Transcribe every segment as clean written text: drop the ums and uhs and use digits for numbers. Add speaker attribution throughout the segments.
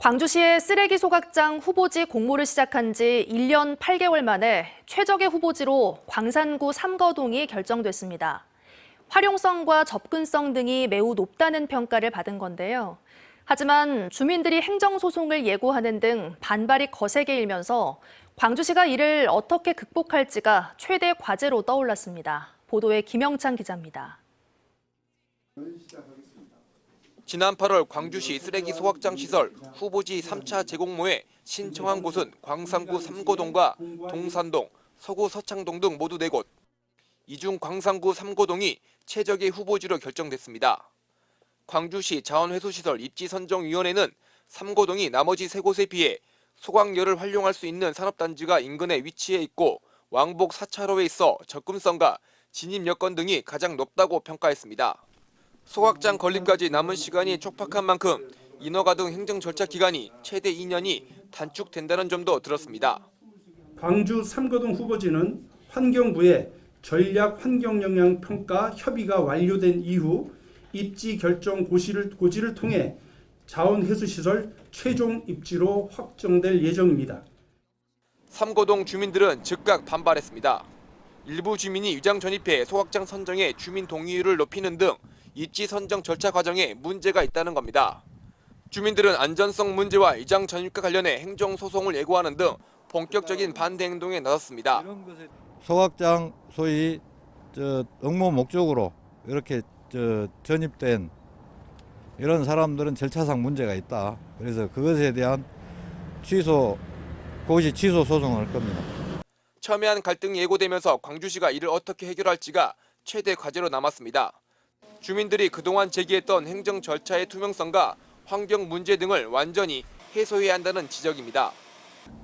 Speaker 1: 광주시의 쓰레기 소각장 후보지 공모를 시작한 지 1년 8개월 만에 최적의 후보지로 광산구 삼거동이 결정됐습니다. 활용성과 접근성 등이 매우 높다는 평가를 받은 건데요. 하지만 주민들이 행정소송을 예고하는 등 반발이 거세게 일면서 광주시가 이를 어떻게 극복할지가 최대 과제로 떠올랐습니다. 보도에 김영찬 기자입니다.
Speaker 2: 지난 8월 광주시 쓰레기 소각장 시설 후보지 3차 재공모에 신청한 곳은 광산구 삼거동과 동산동, 서구 서창동 등 모두 4곳. 이 중 광산구 삼거동이 최적의 후보지로 결정됐습니다. 광주시 자원회수시설 입지선정위원회는 삼거동이 나머지 3곳에 비해 소각열을 활용할 수 있는 산업단지가 인근에 위치해 있고 왕복 4차로에 있어 접근성과 진입 여건 등이 가장 높다고 평가했습니다. 소각장 건립까지 남은 시간이 촉박한 만큼 인허가 등 행정 절차 기간이 최대 2년이 단축된다는 점도 들었습니다.
Speaker 3: 광주 삼거동 후보지는 환경부의 전략 환경영향평가 협의가 완료된 이후 입지 결정 고지를 통해 자원회수시설 최종 입지로 확정될 예정입니다.
Speaker 2: 삼거동 주민들은 즉각 반발했습니다. 일부 주민이 위장 전입해 소각장 선정에 주민 동의율을 높이는 등 입지 선정 절차 과정에 문제가 있다는 겁니다. 주민들은 안전성 문제와 위장 전입과 관련해 행정소송을 예고하는 등 본격적인 반대 행동에 나섰습니다.
Speaker 4: 소각장 소위 응모 목적으로 이렇게 전입된 이런 사람들은 절차상 문제가 있다. 그래서 그것에 대한 그것이 취소 소송을 할 겁니다.
Speaker 2: 첨예한 갈등이 예고되면서 광주시가 이를 어떻게 해결할지가 최대 과제로 남았습니다. 주민들이 그동안 제기했던 행정 절차의 투명성과 환경 문제 등을 완전히 해소해야 한다는 지적입니다.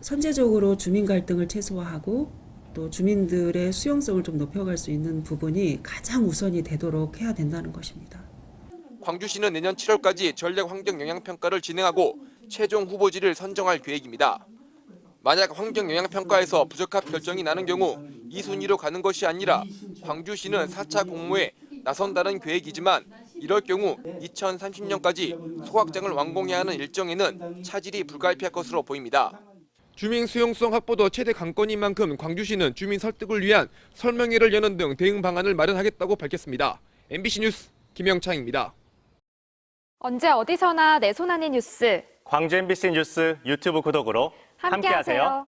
Speaker 5: 선제적으로 주민 갈등을 최소화하고 또 주민들의 수용성을 좀 높여갈 수 있는 부분이 가장 우선이 되도록 해야 된다는 것입니다.
Speaker 2: 광주시는 내년 7월까지 전략 환경 영향 평가를 진행하고 최종 후보지를 선정할 계획입니다. 만약 환경 영향 평가에서 부적합 결정이 나는 경우 이 순위로 가는 것이 아니라 광주시는 4차 공모에 나선다는 계획이지만 이럴 경우 2030년까지 소각장을 완공해야 하는 일정에는 차질이 불가피할 것으로 보입니다. 주민 수용성 확보도 최대 관건인 만큼 광주시는 주민 설득을 위한 설명회를 여는 등 대응 방안을 마련하겠다고 밝혔습니다. MBC 뉴스 김영창입니다.
Speaker 6: 언제 어디서나 내 손 안의 뉴스.
Speaker 7: 광주 MBC 뉴스 유튜브 구독으로 함께하세요.